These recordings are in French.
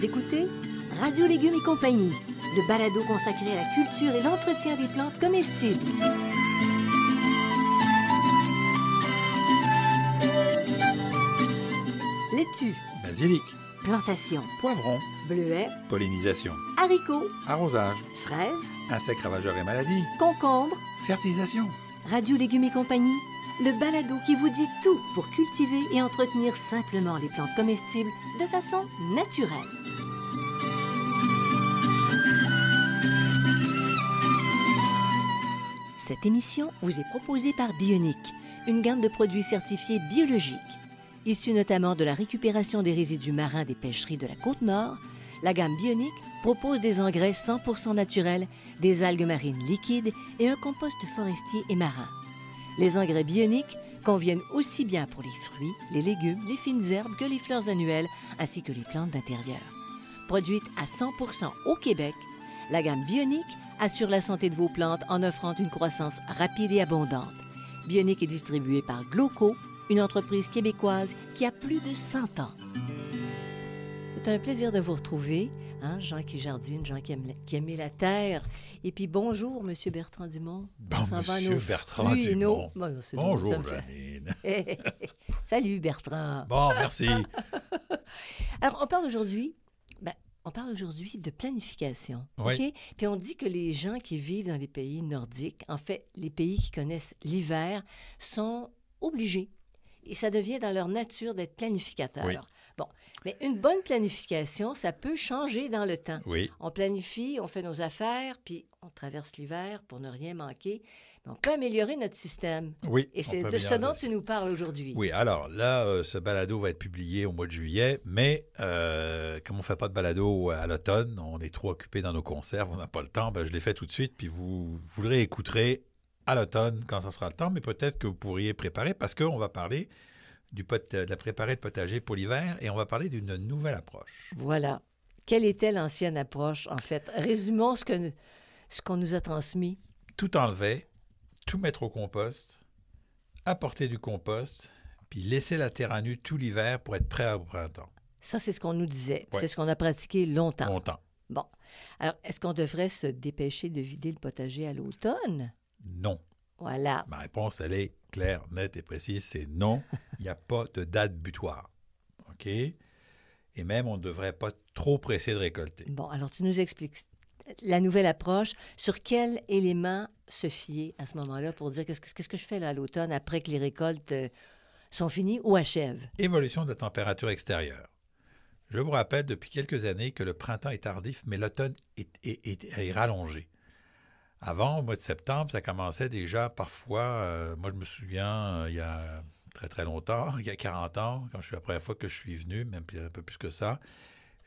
Vous écoutez Radio Légumes et compagnie, le balado consacré à la culture et l'entretien des plantes comestibles. Laitue, Basilic, plantation, poivron, bleuets, pollinisation, haricots, arrosage, fraises, insectes ravageurs et maladies, concombres. fertilisation. Radio Légumes et compagnie, le balado qui vous dit tout pour cultiver et entretenir simplement les plantes comestibles de façon naturelle. Cette émission vous est proposée par Bionic, une gamme de produits certifiés biologiques. Issus notamment de la récupération des résidus marins des pêcheries de la Côte-Nord, la gamme Bionic propose des engrais 100% naturels, des algues marines liquides et un compost forestier et marin. Les engrais bioniques conviennent aussi bien pour les fruits, les légumes, les fines herbes que les fleurs annuelles, ainsi que les plantes d'intérieur. Produite à 100% au Québec, la gamme Bionic assure la santé de vos plantes en offrant une croissance rapide et abondante. Bionic est distribué par Gloco, une entreprise québécoise qui a plus de 100 ans. C'est un plaisir de vous retrouver, hein, Jean qui jardine, Jean qui aime la terre. Et puis bonjour, Monsieur Bertrand Dumont. Bon, Monsieur Bertrand Dumont. Bonjour, Janine. Salut, Bertrand. Bon, merci. Alors, on parle aujourd'hui de planification. Oui. OK? Puis on dit que les gens qui vivent dans les pays nordiques, en fait, les pays qui connaissent l'hiver, sont obligés. Et ça devient dans leur nature d'être planificateurs. Oui. Bon, mais une bonne planification, ça peut changer dans le temps. Oui. On planifie, on fait nos affaires, puis on traverse l'hiver pour ne rien manquer. Mais on peut améliorer notre système. Oui. Et c'est de ce dont tu nous parles aujourd'hui. Oui, alors là, ce balado va être publié au mois de juillet, mais comme on ne fait pas de balado à l'automne, on est trop occupé dans nos conserves, on n'a pas le temps, je l'ai fait tout de suite, puis vous le réécouterez à l'automne quand ça sera le temps, mais peut-être que vous pourriez préparer, parce qu'on va parler de la préparer de potager pour l'hiver, et on va parler d'une nouvelle approche. Voilà. Quelle était l'ancienne approche, en fait? Résumons ce qu'on nous a transmis. Tout enlever, tout mettre au compost, apporter du compost, puis laisser la terre à nu tout l'hiver pour être prêt au printemps. Ça, c'est ce qu'on nous disait. Ouais. C'est ce qu'on a pratiqué longtemps. Longtemps. Bon. Alors, est-ce qu'on devrait se dépêcher de vider le potager à l'automne? Non. Voilà. Ma réponse, elle est claire, nette et précise, c'est non. Il n'y a pas de date butoir. OK? Et même, on ne devrait pas trop presser de récolter. Bon, alors tu nous expliques la nouvelle approche. Sur quel élément se fier à ce moment-là pour dire qu'est-ce que je fais là à l'automne après que les récoltes sont finies ou achèvent? Évolution de la température extérieure. Je vous rappelle depuis quelques années que le printemps est tardif, mais l'automne est rallongé. Avant, au mois de septembre, ça commençait déjà parfois, moi je me souviens, il y a très très longtemps, il y a 40 ans, quand je suis la première fois que je suis venu, même un peu plus que ça,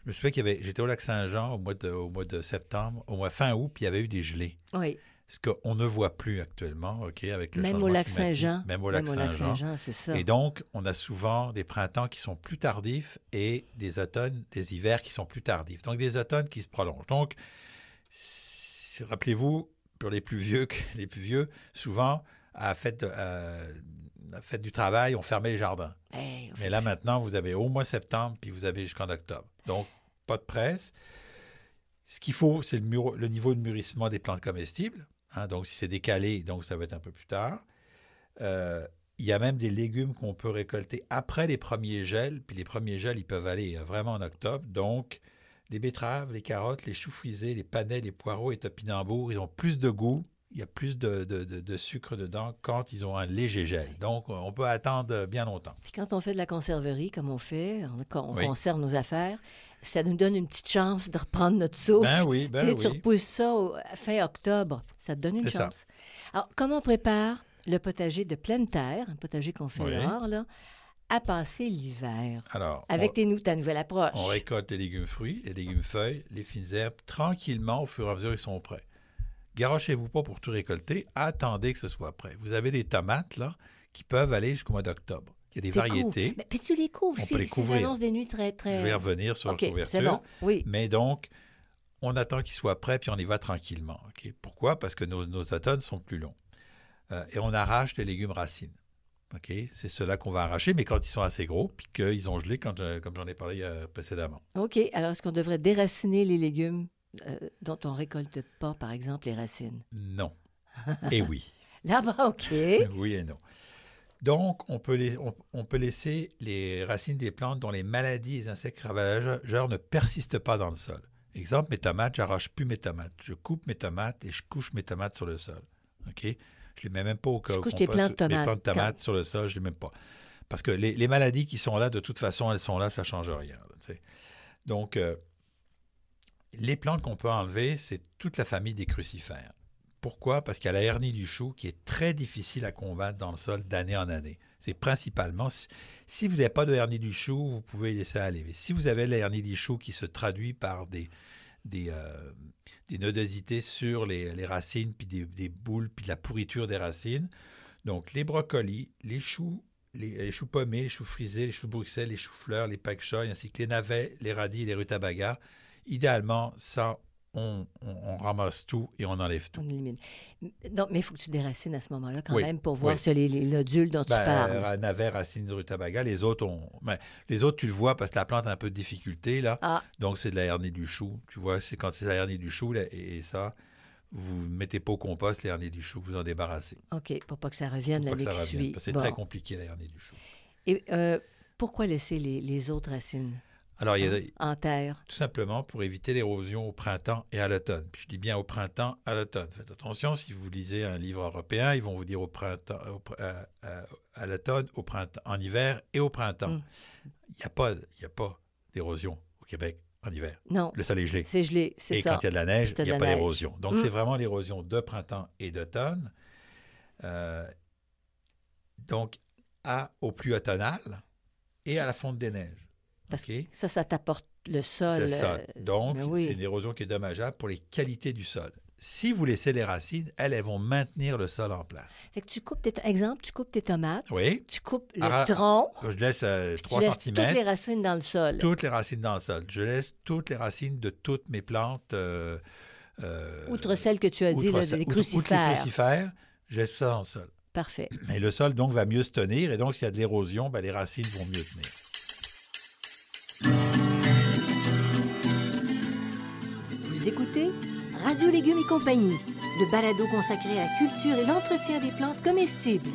je me souviens j'étais au Lac-Saint-Jean au mois de septembre, au mois fin août, puis il y avait eu des gelées. Oui. Ce qu'on ne voit plus actuellement, OK, avec le Même changement au climatique. Lac-Saint-Jean. Même au Lac-Saint-Jean, c'est ça. Et donc, on a souvent des printemps qui sont plus tardifs et des automnes, des hivers qui sont plus tardifs. Donc, des automnes qui se prolongent. Donc, rappelez-vous, pour les plus vieux, souvent, à la fête du travail, on fermait les jardins. Hey, Mais là, maintenant, vous avez au mois de septembre, puis vous avez jusqu'en octobre. Donc, pas de presse. Ce qu'il faut, c'est le niveau de mûrissement des plantes comestibles. Hein, donc, si c'est décalé, donc ça va être un peu plus tard. Il y a même des légumes qu'on peut récolter après les premiers gels. Puis les premiers gels, ils peuvent aller vraiment en octobre. Donc, les betteraves, les carottes, les choux frisés, les panais, les poireaux et topinambours, ils ont plus de goût. Il y a plus de sucre dedans quand ils ont un léger gel. Donc, on peut attendre bien longtemps. Puis quand on fait de la conserverie, comme on fait, on Oui. conserve nos affaires, ça nous donne une petite chance de reprendre notre souffle. Ben oui. Tu repousses ça fin octobre, ça te donne une C'est chance. ça. Alors, comment on prépare le potager de pleine terre, un potager qu'on fait Oui. dehors, là, à passer l'hiver? Alors, Avec ta nouvelle approche. on récolte les légumes fruits, les légumes feuilles, les fines herbes, tranquillement au fur et à mesure qu'ils sont prêts. Garochez-vous pas pour tout récolter, attendez que ce soit prêt. Vous avez des tomates là qui peuvent aller jusqu'au mois d'octobre. Il y a des variétés. Mais, puis tu les couvres. On peut les couvrir. Ça annonce des nuits très, très... Je vais revenir sur OK, la couverture. c'est bon, oui. Mais donc, on attend qu'ils soient prêts, puis on y va tranquillement. Okay? Pourquoi? Parce que nos automnes sont plus longs. Et on arrache les légumes racines. OK? C'est ceux-là qu'on va arracher, mais quand ils sont assez gros, puis qu'ils ont gelé, comme j'en ai parlé précédemment. OK. Alors, est-ce qu'on devrait déraciner les légumes dont on ne récolte pas, par exemple, les racines? Non. Et oui. Là-bas, OK. Oui et non. Donc, on peut laisser les racines des plantes dont les maladies et les insectes ravageurs ne persistent pas dans le sol. Exemple, mes tomates, j'arrache plus mes tomates. Je coupe mes tomates et je couche mes tomates sur le sol. OK? Je ne les mets même pas au Tu couches tes plants de tomates. Mes plants de tomates sur le sol, je ne les mets même pas. Parce que les maladies qui sont là, de toute façon, elles sont là, ça ne change rien. Là, donc, les plantes qu'on peut enlever, c'est toute la famille des crucifères. Pourquoi? Parce qu'il y a la hernie du chou qui est très difficile à combattre dans le sol d'année en année. C'est principalement, si vous n'avez pas de hernie du chou, vous pouvez laisser aller. Mais si vous avez la hernie du chou qui se traduit par des nodosités sur les racines, puis des boules, puis de la pourriture des racines, donc les brocolis, les choux pommés, les choux frisés, les choux de Bruxelles, les choux-fleurs, les pak choy, ainsi que les navets, les radis et les rutabagas, idéalement, ça, on ramasse tout et on enlève tout. On élimine. Donc, mais il faut que tu déracines à ce moment-là quand Oui, même pour voir oui. si les nodules dont tu parles. Navet, racine, rutabaga, les autres, tu le vois parce que la plante a un peu de difficulté, là. Ah, Donc, c'est de la hernie du chou. Tu vois, c'est quand c'est la hernie du chou, là, et ça, vous ne mettez pas au compost la hernie du chou, vous en débarrassez. OK, pour pas que ça revienne Pour pas l'année que ça qui revienne, suit. parce que c'est Bon. très compliqué, la hernie du chou. Et pourquoi laisser les autres racines Alors, il y a en terre? tout simplement pour éviter l'érosion au printemps et à l'automne. Puis je dis bien au printemps, à l'automne. Faites attention, si vous lisez un livre européen, ils vont vous dire au printemps, à l'automne, au printemps, en hiver et au printemps. Il n'y a pas d'érosion au Québec en hiver. Non. Le sol est gelé. C'est gelé, c'est et ça. quand il y a de la neige, il n'y a pas d'érosion. Donc, c'est vraiment l'érosion de printemps et d'automne. Donc, au pluie automnale et à la fonte des neiges. Parce que ça t'apporte le sol. C'est ça. Donc, c'est une érosion qui est dommageable pour les qualités du sol. Si vous laissez les racines, elles vont maintenir le sol en place. Fait que tu coupes tes tomates. Oui. Tu coupes le tronc. Je laisse 3 cm. toutes les racines dans le sol. Toutes les racines dans le sol. Je laisse toutes les racines de toutes mes plantes. Outre celles que tu as dit, des crucifères. Outre les crucifères, je laisse tout ça dans le sol. Parfait. Mais le sol, donc, va mieux se tenir. Et donc, s'il y a de l'érosion, les racines vont mieux tenir. Vous écoutez Radio Légumes et compagnie, le balado consacré à la culture et l'entretien des plantes comestibles.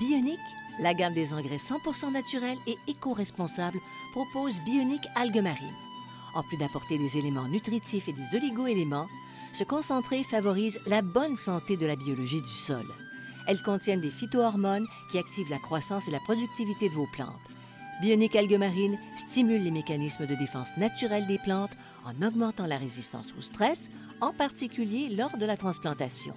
Bionic, la gamme des engrais 100% naturels et éco-responsables, propose Bionic Algues Marines. En plus d'apporter des éléments nutritifs et des oligo-éléments, ce concentré favorise la bonne santé de la biologie du sol. Elles contiennent des phytohormones qui activent la croissance et la productivité de vos plantes. Bionic Algues Marines stimule les mécanismes de défense naturelle des plantes en augmentant la résistance au stress, en particulier lors de la transplantation.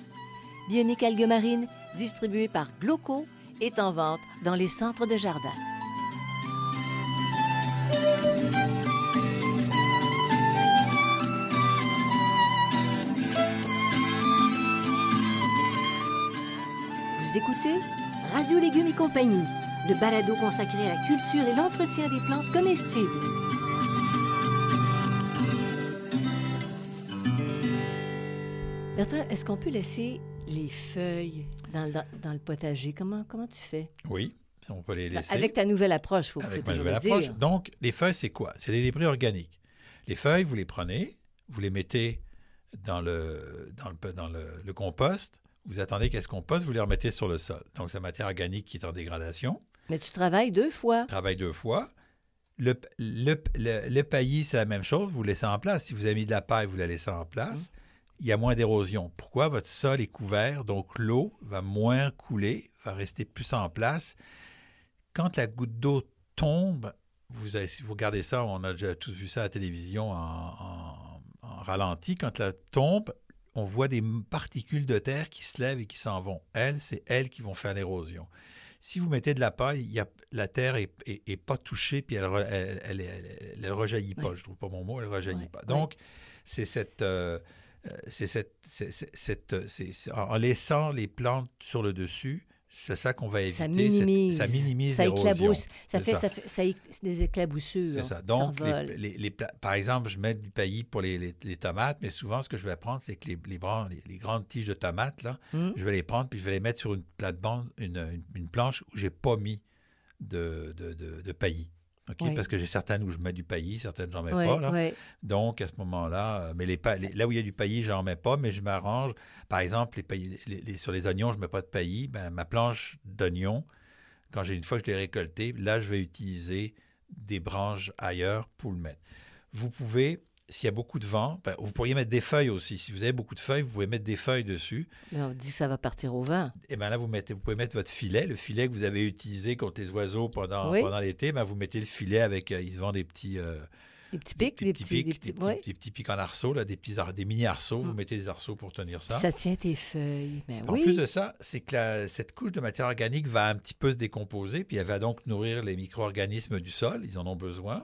Bionic Algues Marines, distribué par Gloco, est en vente dans les centres de jardin. Vous écoutez Radio Légumes et compagnie, le balado consacré à la culture et l'entretien des plantes comestibles. Bertrand, est-ce qu'on peut laisser les feuilles dans le potager? Comment tu fais? Oui, on peut les laisser. Avec ta nouvelle approche, il faut Avec toujours ma nouvelle le approche. dire. Donc, les feuilles, c'est quoi? C'est des débris organiques. Les feuilles, vous les prenez, vous les mettez dans le compost, vous attendez qu'elles se compostent, vous les remettez sur le sol. Donc, c'est la matière organique qui est en dégradation. Mais tu travailles 2 fois. Travaille 2 fois. Le paillis, c'est la même chose, vous le laissez en place. Si vous avez mis de la paille, vous la laissez en place. Il y a moins d'érosion. Pourquoi? Votre sol est couvert, donc l'eau va moins couler, va rester plus en place. Quand la goutte d'eau tombe, si vous regardez ça, on a déjà tous vu ça à la télévision en ralenti, quand elle tombe, on voit des particules de terre qui se lèvent et qui s'en vont. C'est elles qui vont faire l'érosion. Si vous mettez de la paille, la terre est pas touchée, puis elle rejaillit pas. Oui. Je trouve pas mon mot, elle rejaillit pas. Oui. Donc, en laissant les plantes sur le dessus, C'est ça qu'on va éviter. Ça minimise. Ça minimise Ça l'érosion. éclabousse. C'est ça. C'est des éclaboussures. C'est ça. Donc, Ça revole. par exemple, je mets du paillis pour les tomates, mais souvent, ce que je vais prendre, c'est que les grandes tiges de tomates, là, je vais les prendre puis je vais les mettre sur une plate-bande, une planche où je n'ai pas mis de paillis. Okay? Oui. Parce que j'ai certaines où je mets du paillis, certaines, j'en mets Oui, pas. Là. oui. Donc, à ce moment-là, mais là où il y a du paillis, j'en mets pas, mais je m'arrange. Par exemple, sur les oignons, je mets pas de paillis. Ben, ma planche d'oignons, une fois que je l'ai récolté, là, je vais utiliser des branches ailleurs pour le mettre. Vous pouvez, s'il y a beaucoup de vent, vous pourriez mettre des feuilles aussi. Si vous avez beaucoup de feuilles, vous pouvez mettre des feuilles dessus. Mais on dit que ça va partir au vent. Et bien là, vous pouvez mettre votre filet, le filet que vous avez utilisé contre les oiseaux pendant l'été. Ben, vous mettez le filet avec, ils se vendent des petits... des petits pics, des petits pics en arceaux, là, des mini arceaux. Vous mettez des arceaux pour tenir ça. Ça tient tes feuilles. Ben, en plus de ça, c'est que cette couche de matière organique va un petit peu se décomposer, puis elle va donc nourrir les micro-organismes du sol. Ils en ont besoin.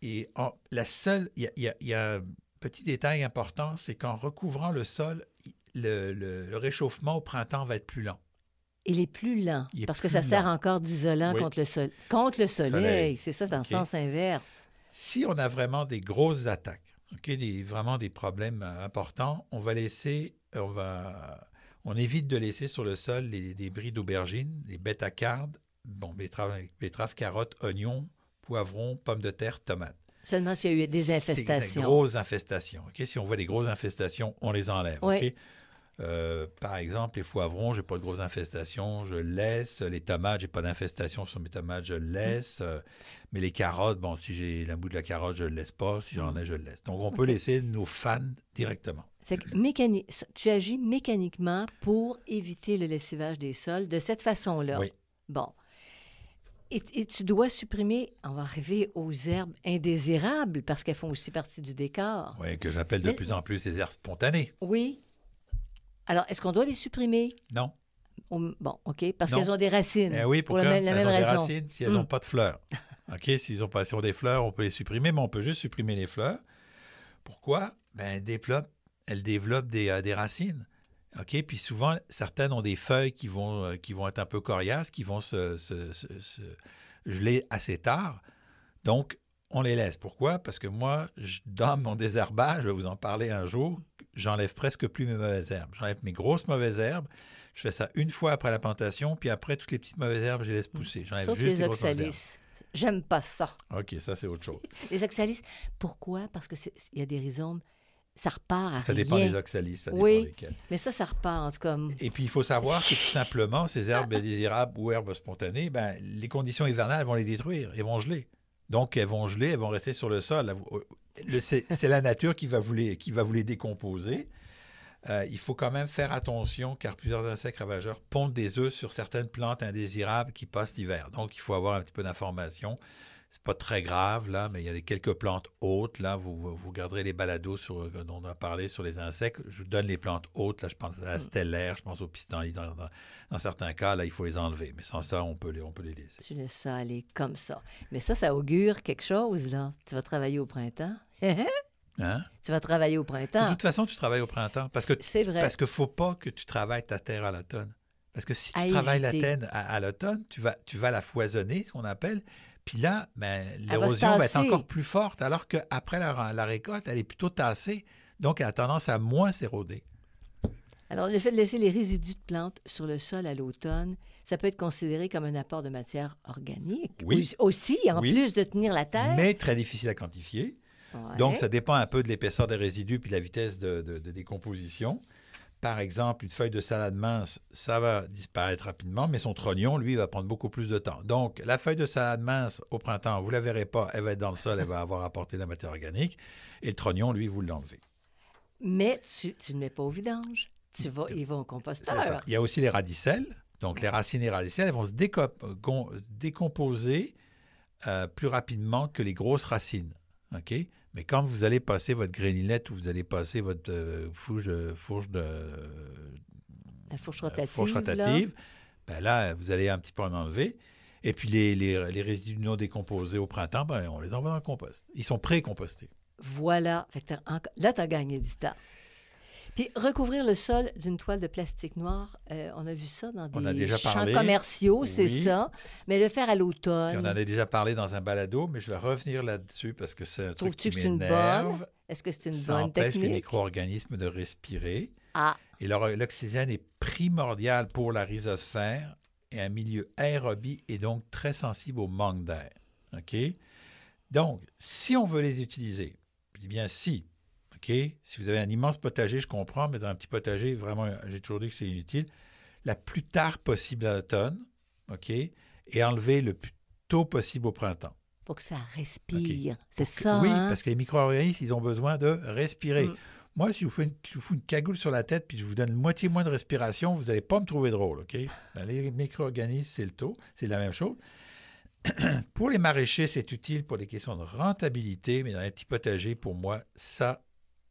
Il y a un petit détail important, c'est qu'en recouvrant le sol, le réchauffement au printemps va être plus lent. Il est plus lent, parce que ça sert encore d'isolant contre le soleil. C'est ça, dans le sens inverse. Si on a vraiment des grosses attaques, vraiment des problèmes importants, on évite de laisser sur le sol les débris d'aubergines, les bêta-cardes, betteraves, carottes, oignons, poivrons, pommes de terre, tomates. Seulement s'il y a eu des infestations. C'est des grosses infestations. Si on voit des grosses infestations, on les enlève. Oui. Par exemple, les poivrons, je n'ai pas de grosses infestations, je le laisse. Les tomates, je n'ai pas d'infestation sur mes tomates, je le laisse. Mais les carottes, si j'ai la bout de la carotte, je ne le laisse pas. Si j'en ai, je le laisse. Donc, on peut laisser nos fans directement. Fait que tu agis mécaniquement pour éviter le lessivage des sols de cette façon-là. Oui. Bon. Et tu dois supprimer, on va arriver aux herbes indésirables parce qu'elles font aussi partie du décor. Oui, que j'appelle de plus en plus les herbes spontanées. Oui. Alors, est-ce qu'on doit les supprimer? Non. Bon, OK, parce qu'elles ont des racines. Oui, pour la même raison. Des racines si elles n'ont pas de fleurs. OK, si elles ont des fleurs, on peut les supprimer, mais on peut juste supprimer les fleurs. Pourquoi? Elles développent des racines. OK, puis souvent, certaines ont des feuilles qui vont être un peu coriaces, qui vont se geler assez tard. Donc, on les laisse. Pourquoi? Parce que moi, dans mon désherbage, je vais vous en parler un jour, j'enlève presque plus mes mauvaises herbes. J'enlève mes grosses mauvaises herbes. Je fais ça une fois après la plantation, puis après, toutes les petites mauvaises herbes, je les laisse pousser. J'enlève Sauf juste les oxalis. J'aime pas ça. OK, ça, c'est autre chose. Les oxalis, pourquoi? Parce qu'il y a des rhizomes. Ça repart à ça rien. Dépend des oxalis, ça dépend desquels. Mais ça repart, en tout cas. Et puis, il faut savoir que tout simplement, ces herbes indésirables ou herbes spontanées, les conditions hivernales vont les détruire, elles vont geler. Donc, elles vont geler, elles vont rester sur le sol. C'est la nature qui va vous les décomposer. Il faut quand même faire attention, car plusieurs insectes ravageurs pondent des œufs sur certaines plantes indésirables qui passent l'hiver. Donc, il faut avoir un petit peu d'informations. C'est pas très grave, là, mais il y a quelques plantes hautes. Là, vous garderez les balados dont on a parlé sur les insectes. Je vous donne les plantes hautes. Là, je pense à la stellaire, je pense aux pissenlits. Dans certains cas, là, il faut les enlever. Mais sans ça, on peut les laisser. Tu laisses ça aller comme ça. Mais ça augure quelque chose, là. Tu vas travailler au printemps. Hein? Tu vas travailler au printemps. De toute façon, tu travailles au printemps. C'est vrai. Parce qu'il ne faut pas que tu travailles ta terre à l'automne. Parce que si tu travailles la terre à l'automne, tu vas la foisonner, ce qu'on appelle. Puis là, l'érosion va être encore plus forte, alors qu'après la récolte, elle est plutôt tassée. Donc, elle a tendance à moins s'éroder. Alors, le fait de laisser les résidus de plantes sur le sol à l'automne, ça peut être considéré comme un apport de matière organique. Oui. Aussi, en plus de tenir la terre. Mais très difficile à quantifier. Ouais. Donc, ça dépend un peu de l'épaisseur des résidus puis de la vitesse de décomposition. Par exemple, une feuille de salade mince, ça va disparaître rapidement, mais son trognon, lui, va prendre beaucoup plus de temps. Donc, la feuille de salade mince, au printemps, vous ne la verrez pas, elle va être dans le sol, elle va avoir apporté de la matière organique. Et le trognon, lui, vous l'enlevez. Mais tu ne le mets pas au vidange. Il va au composteur. Il y a aussi les radicelles. Donc, les racines et radicelles, elles vont se décomposer plus rapidement que les grosses racines. OK? Mais quand vous allez passer votre grénilette ou vous allez passer votre fourche rotative, là, vous allez un petit peu en enlever. Et puis, les résidus non décomposés au printemps, on les envoie dans le compost. Ils sont pré-compostés. Voilà. Là, tu as gagné du temps. Puis recouvrir le sol d'une toile de plastique noir, on a vu ça dans On a des déjà champs parlé. commerciaux, c'est Oui. ça. Mais le faire à Puis on en l'automne, a déjà parlé dans un balado, mais je vais revenir là-dessus parce que c'est un truc trouves-tu qui que c'est une bonne? m'énerve. Est-ce que c'est une Ça bonne empêche les technique? micro-organismes de respirer. Ah, Et l'oxygène est primordial pour la rhizosphère et un milieu aérobie est donc très sensible au manque d'air. OK? Donc, si on veut les utiliser, je dis bien si, OK? Si vous avez un immense potager, je comprends, mais dans un petit potager, vraiment, j'ai toujours dit que c'est inutile. La plus tard possible à l'automne, OK? Et enlever le plus tôt possible au printemps. pour que ça respire. C'est Pour que- ça, Oui, hein? parce que les micro-organismes, ils ont besoin de respirer. Mm. Moi, si je vous fous une cagoule sur la tête puis je vous donne moitié moins de respiration, vous n'allez pas me trouver drôle, OK? Ben, les micro-organismes, c'est le taux, c'est la même chose. Pour les maraîchers, c'est utile pour les questions de rentabilité, mais dans les petits potagers, pour moi, ça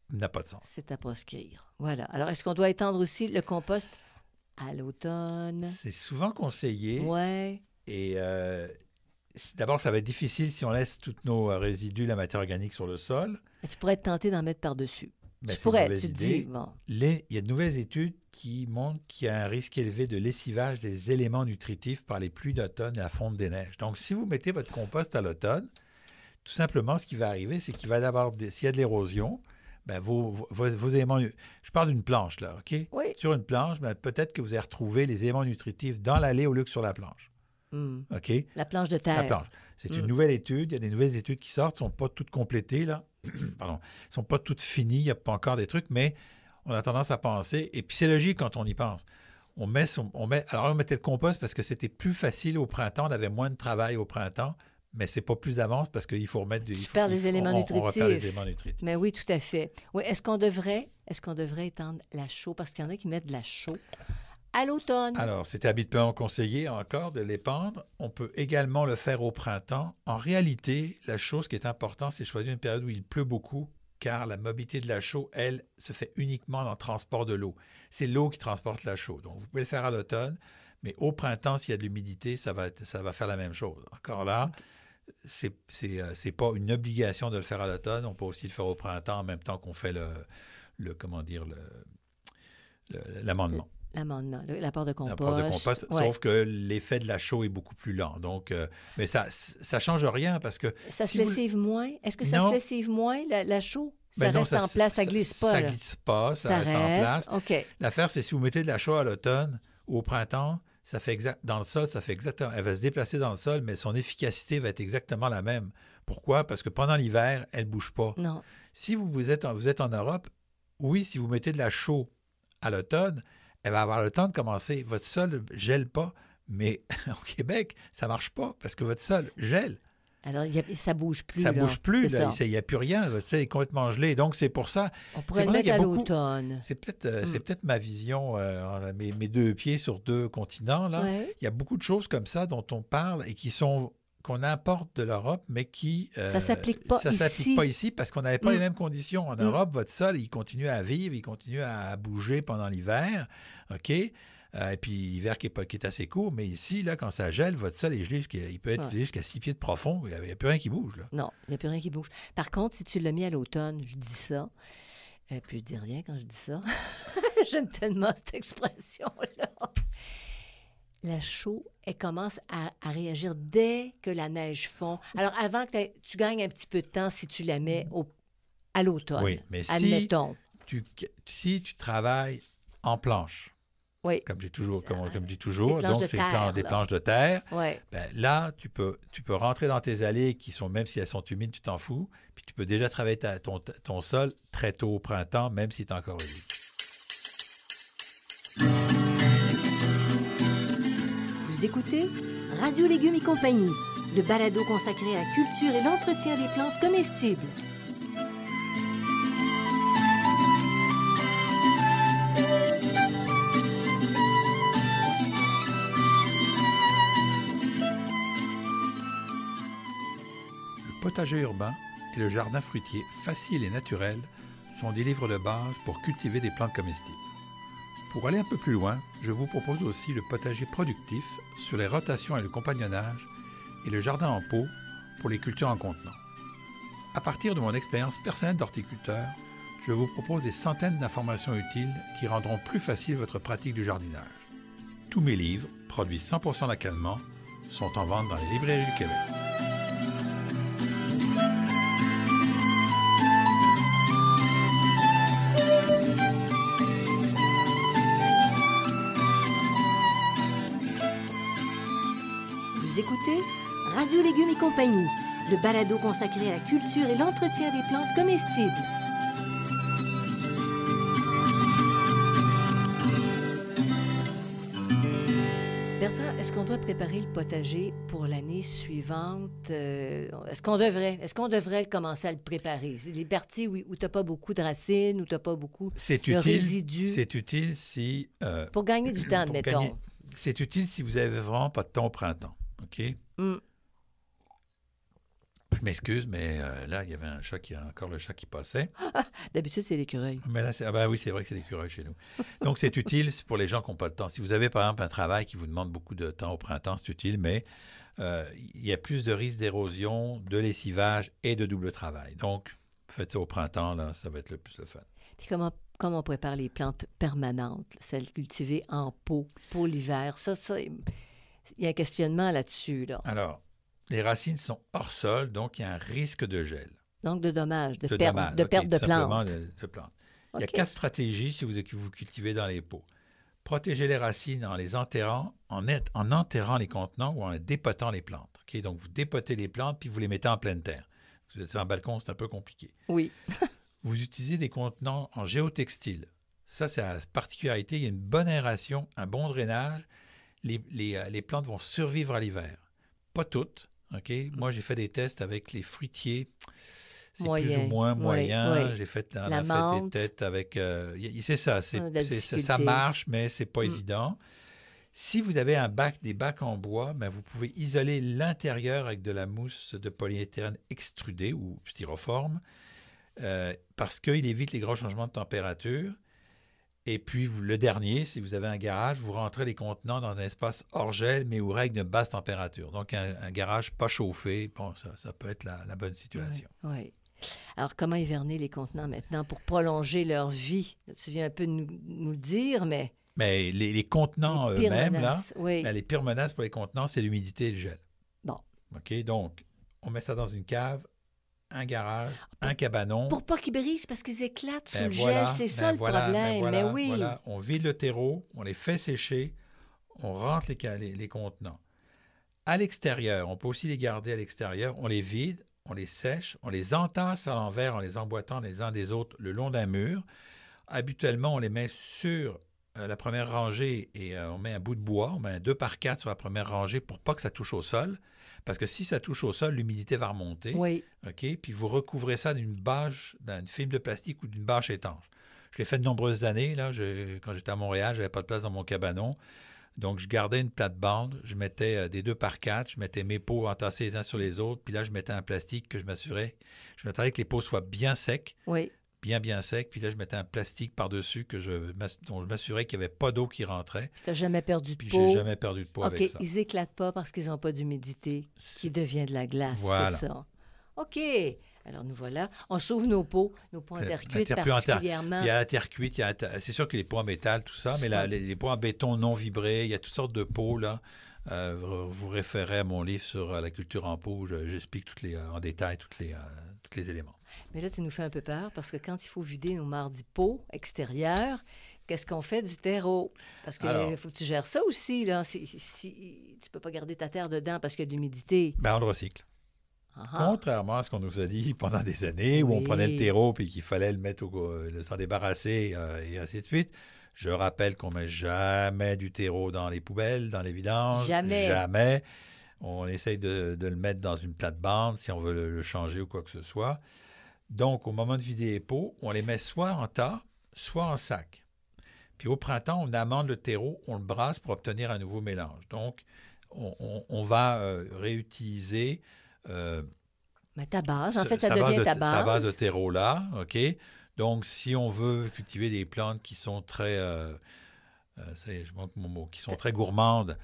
n'a pas de sens. C'est à proscrire. Voilà. Alors, est-ce qu'on doit étendre aussi le compost à l'automne? C'est souvent conseillé Ouais. et d'abord, ça va être difficile si on laisse tous nos résidus, la matière organique sur le sol. Et tu pourrais être tenté d'en mettre par-dessus. Ben, Tu c'est une pourrais, mauvaise tu te idée. dis, bon, Il y a de nouvelles études qui montrent qu'il y a un risque élevé de lessivage des éléments nutritifs par les pluies d'automne et la fonte des neiges. Donc, si vous mettez votre compost à l'automne, tout simplement, ce qui va arriver, c'est qu'il va y avoir, s'il y a de l'érosion, ben vos éléments... Je parle d'une planche, là, OK? oui. Sur une planche, ben, peut-être que vous allez retrouver les éléments nutritifs dans l'allée au lieu que sur la planche. Hmm. OK? La planche de terre. La planche. C'est une nouvelle étude. Il y a des nouvelles études qui sortent. Elles ne sont pas toutes complétées, là. Pardon. Elles ne sont pas toutes finies. Il n'y a pas encore des trucs, mais on a tendance à penser. Et puis, c'est logique quand on y pense. Alors, on mettait le compost parce que c'était plus facile au printemps. On avait moins de travail au printemps, mais c'est pas plus d'avance parce qu'il faut remettre du... Tu perds les éléments on repère les nutritifs. éléments nutritifs. Mais oui, tout à fait. Oui, est-ce qu'on devrait étendre la chaux? Parce qu'il y en a qui mettent de la chaux à l'automne. Alors, c'était habituellement conseillé encore de l'épandre. On peut également le faire au printemps. En réalité, la chose qui est importante, c'est de choisir une période où il pleut beaucoup, car la mobilité de la chaux, elle, se fait uniquement dans le transport de l'eau. C'est l'eau qui transporte la chaux. Donc, vous pouvez le faire à l'automne, mais au printemps, s'il y a de l'humidité, ça va faire la même chose. Encore là, c'est pas une obligation de le faire à l'automne. On peut aussi le faire au printemps en même temps qu'on fait l'amendement. L'amendement, l'apport de compost. L'apport de compost, Ouais. sauf que l'effet de la chaux est beaucoup plus lent. Donc, mais ça ne change rien parce que... Ça si se vous- lessive moins? Est-ce que ça Non. se lessive moins, la chaux? Ça Ben non, reste en place, ça glisse pas. Ça là. glisse pas, ça Ça reste en place. OK. L'affaire, c'est si vous mettez de la chaux à l'automne ou au printemps, dans le sol, ça fait exactement... Elle va se déplacer dans le sol, mais son efficacité va être exactement la même. Pourquoi? Parce que pendant l'hiver, elle ne bouge pas. Non. Si vous êtes en Europe, oui, si vous mettez de la chaux à l'automne, elle va avoir le temps de commencer. Votre sol ne gèle pas, mais au Québec, ça ne marche pas parce que votre sol gèle. Alors, ça bouge plus. Ça ne là. bouge plus, C'est là. ça. Il n'y a plus rien. Votre sol est complètement gelé. Donc, c'est pour ça. On pourrait c'est le vrai mettre qu'il y à a beaucoup- l'automne. C'est peut-être ma vision, mes deux pieds sur deux continents. Là. Ouais. Il y a beaucoup de choses comme ça dont on parle et qu'on importe de l'Europe, mais qui... Ça s'applique pas ça s'applique ici. pas ici parce qu'on n'avait pas Mm. les mêmes conditions. En Europe, votre sol, il continue à vivre, il continue à bouger pendant l'hiver, OK? Et puis l'hiver qui est assez court, mais ici, là, quand ça gèle, votre sol est gelé, il peut être gelé jusqu'à 6 pieds de profond, il n'y a plus rien qui bouge. Là. Non, il n'y a plus rien qui bouge. Par contre, si tu l'as mis à l'automne, je dis ça, puis je dis rien quand je dis ça. J'aime tellement cette expression-là. La chaux, elle commence à réagir dès que la neige fond. Alors, avant que tu gagnes un petit peu de temps si tu la mets à l'automne. Oui, mais admettons. si tu travailles en planche, Oui. comme je dis toujours, Des planches donc de c'est terre, des là. planches de terre, Oui. ben là, tu peux rentrer dans tes allées qui sont, même si elles sont humides, tu t'en fous, puis tu peux déjà travailler ton sol très tôt au printemps, même s'il est encore humide. Vous écoutez Radio Légumes et compagnie, le balado consacré à la culture et l'entretien des plantes comestibles. Le potager urbain et le jardin fruitier facile et naturel sont des livres de base pour cultiver des plantes comestibles. Pour aller un peu plus loin, je vous propose aussi le potager productif sur les rotations et le compagnonnage et le jardin en pot pour les cultures en contenant. À partir de mon expérience personnelle d'horticulteur, je vous propose des centaines d'informations utiles qui rendront plus facile votre pratique du jardinage. Tous mes livres, produits 100% localement, sont en vente dans les librairies du Québec. Vous écoutez Radio Légumes et compagnie, le balado consacré à la culture et l'entretien des plantes comestibles. Bertrand, est-ce qu'on doit préparer le potager pour l'année suivante? Est-ce qu'on devrait commencer à le préparer? C'est les parties où tu n'as pas beaucoup de racines, où tu n'as pas beaucoup de résidus. C'est utile si... pour gagner du temps, admettons. C'est utile si vous n'avez vraiment pas de temps au printemps. OK? Mm. Je m'excuse, mais là, il y avait encore le chat qui passait. D'habitude, c'est l'écureuil. Mais là, oui, c'est vrai que c'est l'écureuil chez nous. Donc, c'est utile pour les gens qui n'ont pas le temps. Si vous avez, par exemple, un travail qui vous demande beaucoup de temps au printemps, c'est utile, mais il y a plus de risques d'érosion, de lessivage et de double travail. Donc, faites ça au printemps, là, ça va être le plus le fun. Puis comment on prépare les plantes permanentes, celles cultivées en pot pour l'hiver? Ça, il y a un questionnement là-dessus, là. Alors, les racines sont hors sol, donc il y a un risque de gel. Donc de dommages, de perte de plantes. De plantes. Il y a 4 stratégies si vous cultivez dans les pots. Protéger les racines en les enterrant, en enterrant les contenants ou en dépotant les plantes. Okay? Donc vous dépotez les plantes puis vous les mettez en pleine terre. Si vous êtes sur un balcon, c'est un peu compliqué. Oui. Vous utilisez des contenants en géotextile. Ça, c'est la particularité. Il y a une bonne aération, un bon drainage. Les plantes vont survivre à l'hiver. Pas toutes. Okay? Moi, j'ai fait des tests avec les fruitiers. C'est plus ou moins moyen. Oui. J'ai fait, des tests avec... c'est ça. Ça marche, mais c'est pas évident. Si vous avez des bacs en bois, ben vous pouvez isoler l'intérieur avec de la mousse de polyéthylène extrudée ou styroforme parce qu'il évite les gros changements de température. Et puis, le dernier, si vous avez un garage, vous rentrez les contenants dans un espace hors gel, mais où règne une basse température. Donc, un garage pas chauffé, bon, ça peut être la bonne situation. Oui. Oui. Alors, comment hiverner les contenants maintenant pour prolonger leur vie? Tu viens un peu de nous le dire, mais... Mais les contenants eux-mêmes, là, les pires menaces pour les contenants, c'est l'humidité et le gel. Bon. OK, donc, on met ça dans une cave, un garage, un cabanon. Pour pas qu'ils brisent, parce qu'ils éclatent sous le gel, c'est ça le problème. Mais oui. Voilà, on vide le terreau, on les fait sécher, on rentre les contenants. À l'extérieur, on peut aussi les garder à l'extérieur, on les vide, on les sèche, on les entasse à l'envers en les emboîtant les uns des autres le long d'un mur. Habituellement, on les met sur la première rangée et on met un bout de bois, on met un 2x4 sur la première rangée pour pas que ça touche au sol. Parce que si ça touche au sol, l'humidité va remonter. Oui. OK? Puis vous recouvrez ça d'une film de plastique ou d'une bâche étanche. Je l'ai fait de nombreuses années. Là, quand j'étais à Montréal, je n'avais pas de place dans mon cabanon. Donc, je gardais une plate-bande. Je mettais des 2x4. Je mettais mes pots entassés les uns sur les autres. Puis là, je mettais un plastique que je m'assurais. Je m'attendais que les pots soient bien secs. Oui. Bien sec. Puis là, je mettais un plastique par-dessus dont je m'assurais qu'il n'y avait pas d'eau qui rentrait. Tu n'as jamais perdu de Puis peau. J'ai jamais perdu de peau avec ça. OK, ils n'éclatent pas parce qu'ils n'ont pas d'humidité qui devient de la glace, voilà. C'est ça. OK. Alors, nous voilà. On sauve nos pots en terre cuite particulièrement. Il y a la terre cuite, c'est sûr que les pots en métal, tout ça, mais les pots en béton non vibrés, il y a toutes sortes de pots, là. Vous référez à mon livre sur la culture en pot, où j'explique en détail tous les éléments. Mais là, tu nous fais un peu peur parce que quand il faut vider nos mardis pots extérieurs, qu'est-ce qu'on fait du terreau? Parce qu'il faut que tu gères ça aussi, là. Tu ne peux pas garder ta terre dedans parce qu'il y a de l'humidité. Ben, on le recycle. Contrairement à ce qu'on nous a dit pendant des années, où on prenait le terreau et qu'il fallait le mettre s'en débarrasser et ainsi de suite. Je rappelle qu'on ne met jamais du terreau dans les poubelles, dans les vidanges. Jamais. On essaye de le mettre dans une plate-bande si on veut le changer ou quoi que ce soit. Donc, au moment de vider les pots, on les met soit en tas, soit en sac. Puis au printemps, on amende le terreau, on le brasse pour obtenir un nouveau mélange. Donc, on va réutiliser... mais ta base, en fait, ça devient ta base. Sa base de terreau-là, OK? Donc, si on veut cultiver des plantes qui sont très... je manque mon mot, qui sont très gourmandes,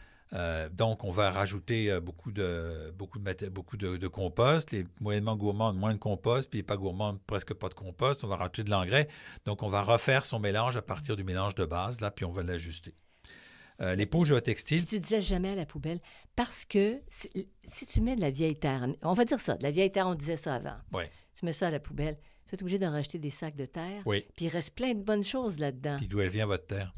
Donc, on va rajouter beaucoup de compost. Les moyennement gourmands, moins de compost, puis les pas gourmands, presque pas de compost. On va rajouter de l'engrais. Donc, on va refaire son mélange à partir du mélange de base, là, puis on va l'ajuster. Les pots géotextiles... Puis tu disais jamais à la poubelle, parce que si tu mets de la vieille terre, on va dire ça, de la vieille terre, on disait ça avant. Oui. Tu mets ça à la poubelle, tu es obligé d'en racheter des sacs de terre. Oui. Puis il reste plein de bonnes choses là-dedans. Puis d'où elle vient, votre terre?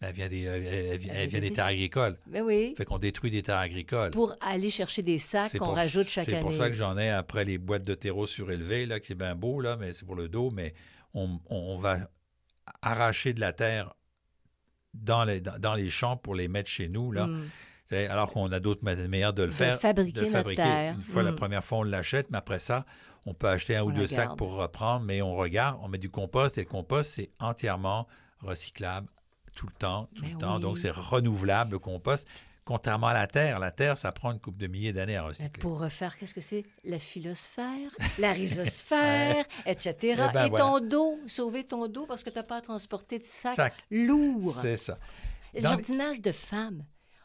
Elle vient des terres agricoles. Ben oui. Fait qu'on détruit des terres agricoles. Pour aller chercher des sacs qu'on rajoute chaque année. C'est pour ça que j'en ai après les boîtes de terreau surélevées, là, qui est bien beau, là, mais c'est pour le dos. Mais on va arracher de la terre dans les champs pour les mettre chez nous, là. Alors qu'on a d'autres manières de le faire. De fabriquer notre terre. Une fois, la première fois, on l'achète, mais après ça, on peut acheter un ou deux sacs pour reprendre, mais on regarde, on met du compost, et le compost, c'est entièrement recyclable tout le temps. Donc, c'est renouvelable, le compost. Contrairement à la terre, ça prend une couple de milliers d'années à recycler. Mais pour refaire, qu'est-ce que c'est? La phylosphère, la rhizosphère, etc. Et ton dos, sauver ton dos parce que tu n'as pas à transporter de sacs lourds. C'est ça. Le jardinage de femmes.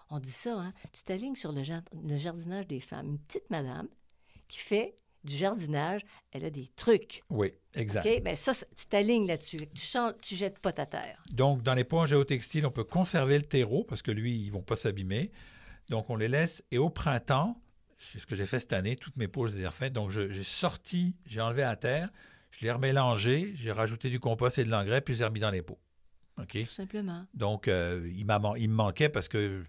On dit ça, hein? Tu t'alignes sur le jardinage des femmes. Une petite madame qui fait du jardinage, elle a des trucs. Oui, exact. OK? Bien, ça, tu t'alignes là-dessus. Tu jettes pas ta terre. Donc, dans les pots en géotextile, on peut conserver le terreau parce que lui, ils ne vont pas s'abîmer. Donc, on les laisse. Et au printemps, c'est ce que j'ai fait cette année, toutes mes pots, je les ai refaites. Donc, j'ai enlevé la terre, je l'ai remélangé, j'ai rajouté du compost et de l'engrais, puis je les ai remis dans les pots. OK? Tout simplement. Donc, il me manquait parce que...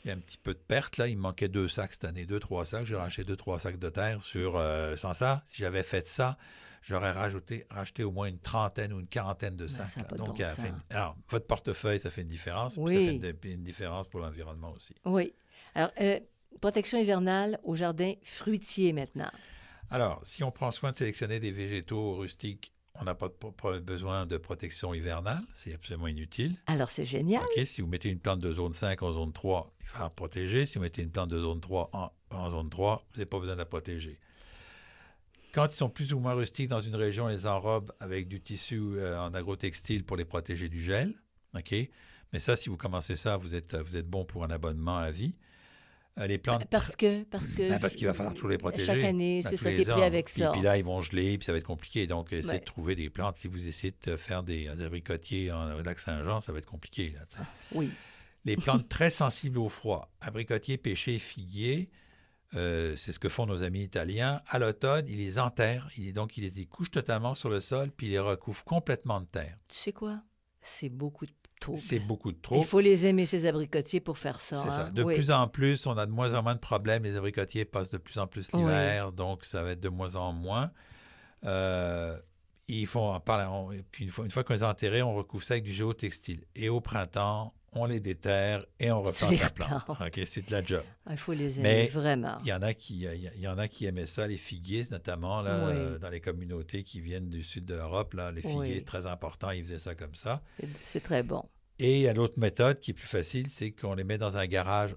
Il y a un petit peu de perte, là. Il me manquait 2 sacs cette année, 2-3 sacs. J'ai racheté 2-3 sacs de terre sans ça. Si j'avais fait ça, j'aurais racheté au moins une trentaine ou une quarantaine de sacs. Ça Donc, alors, votre portefeuille, ça fait une différence. Oui. Puis ça fait une différence pour l'environnement aussi. Oui. Alors, protection hivernale au jardin fruitier maintenant. Alors, si on prend soin de sélectionner des végétaux rustiques, on n'a pas besoin de protection hivernale. C'est absolument inutile. Alors, c'est génial. OK. Si vous mettez une plante de zone 5 en zone 3, il faut la protéger. Si vous mettez une plante de zone 3 en zone 3, vous n'avez pas besoin de la protéger. Quand ils sont plus ou moins rustiques dans une région, on les enrobe avec du tissu en agrotextile pour les protéger du gel. OK. Mais ça, si vous commencez ça, vous êtes bon pour un abonnement à vie. Les plantes... Parce qu'il va falloir toujours les protéger. Chaque année, c'est ça qui est pris avec ça. Puis là, ils vont geler, puis ça va être compliqué. Donc, essayez de trouver des plantes. Si vous essayez de faire des abricotiers en Lac-Saint-Jean, ça va être compliqué. Là, oui. Les plantes très sensibles au froid, abricotiers, pêchers, figuiers, c'est ce que font nos amis italiens. À l'automne, ils les enterrent. Ils les couchent totalement sur le sol, puis ils les recouvrent complètement de terre. Tu sais quoi? C'est beaucoup de trouble. C'est beaucoup de trouble. Il faut les aimer, ces abricotiers, pour faire ça. C'est ça. De plus en plus, on a de moins en moins de problèmes. Les abricotiers passent de plus en plus l'hiver, donc ça va être de moins en moins. Puis une fois qu'on les a enterrés, on recouvre ça avec du géotextile. Et au printemps, on les déterre et on replante la plante. OK, c'est de la job. Il faut les aimer, vraiment. Il y en a qui aimaient ça, les figuiers notamment, là, dans les communautés qui viennent du sud de l'Europe. Là, les figuiers, c'est très important, ils faisaient ça comme ça. C'est très bon. Et il y a l'autre méthode qui est plus facile, c'est qu'on les met dans un garage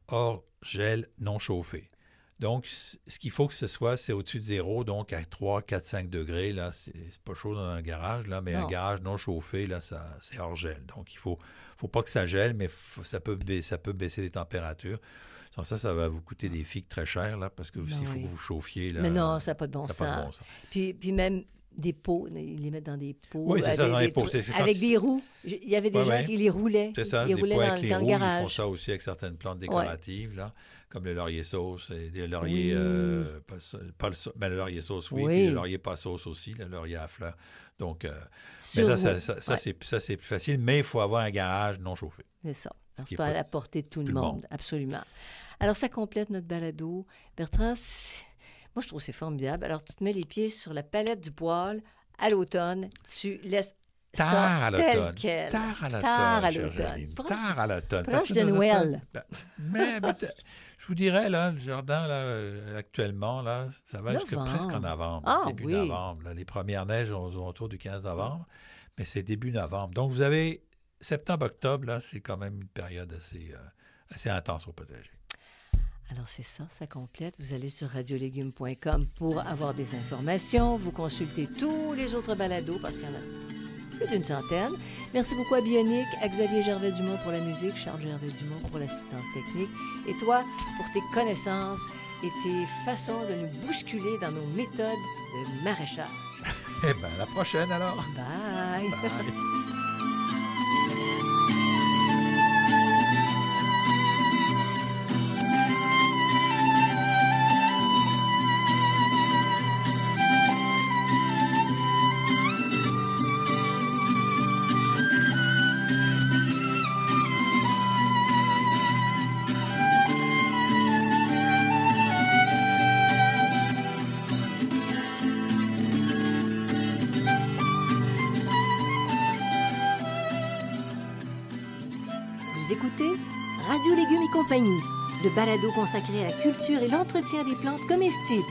hors gel non chauffé. Donc, ce qu'il faut que ce soit, c'est au-dessus de zéro, donc à 3, 4, 5 degrés. Là, c'est pas chaud dans un garage, là, mais un garage non chauffé, là, c'est hors gel. Donc, il faut pas que ça gèle, mais ça peut baisser les températures. Sans ça, ça va vous coûter des figues très chères, là, parce que s'il faut que vous chauffiez... Là, mais non, ça n'a pas de bon sens. Puis même... Des pots, ils les mettent dans des pots. Oui, c'est ça, dans les pots. Avec des roues. Il y avait des gens qui les roulaient. C'est ça, ils des roulaient pots avec les roues. garage. Ils font ça aussi avec certaines plantes décoratives, là, comme le laurier sauce et des lauriers... le laurier sauce, oui, puis le laurier pas sauce aussi, le laurier à fleurs. Donc, mais ça c'est plus facile, mais il faut avoir un garage non chauffé. C'est ça. C'est pas à la portée de tout le monde, absolument. Alors, ça complète notre balado. Bertrand, moi, je trouve que c'est formidable. Alors, tu te mets les pieds sur la palette du poêle à l'automine. Tu laisses ça tel quel. Tard à l'automne. Proche de Noël. Mais je vous dirais, là, le jardin, là, actuellement, là, ça va jusqu'à presque en novembre. Début novembre. Là, les premières neiges sont autour du 15 novembre, mais c'est début novembre. Donc, vous avez septembre-octobre, là, c'est quand même une période assez intense au potager. Alors, c'est ça, ça complète. Vous allez sur radiolégumes.com pour avoir des informations. Vous consultez tous les autres balados, parce qu'il y en a plus d'une centaine. Merci beaucoup à Bionic, à Xavier Gervais-Dumont pour la musique, Charles Gervais-Dumont pour l'assistance technique, et toi pour tes connaissances et tes façons de nous bousculer dans nos méthodes de maraîchage. Eh bien, à la prochaine alors. Bye! Bye. Vous écoutez Radio Légumes et compagnie, le balado consacré à la culture et l'entretien des plantes comestibles.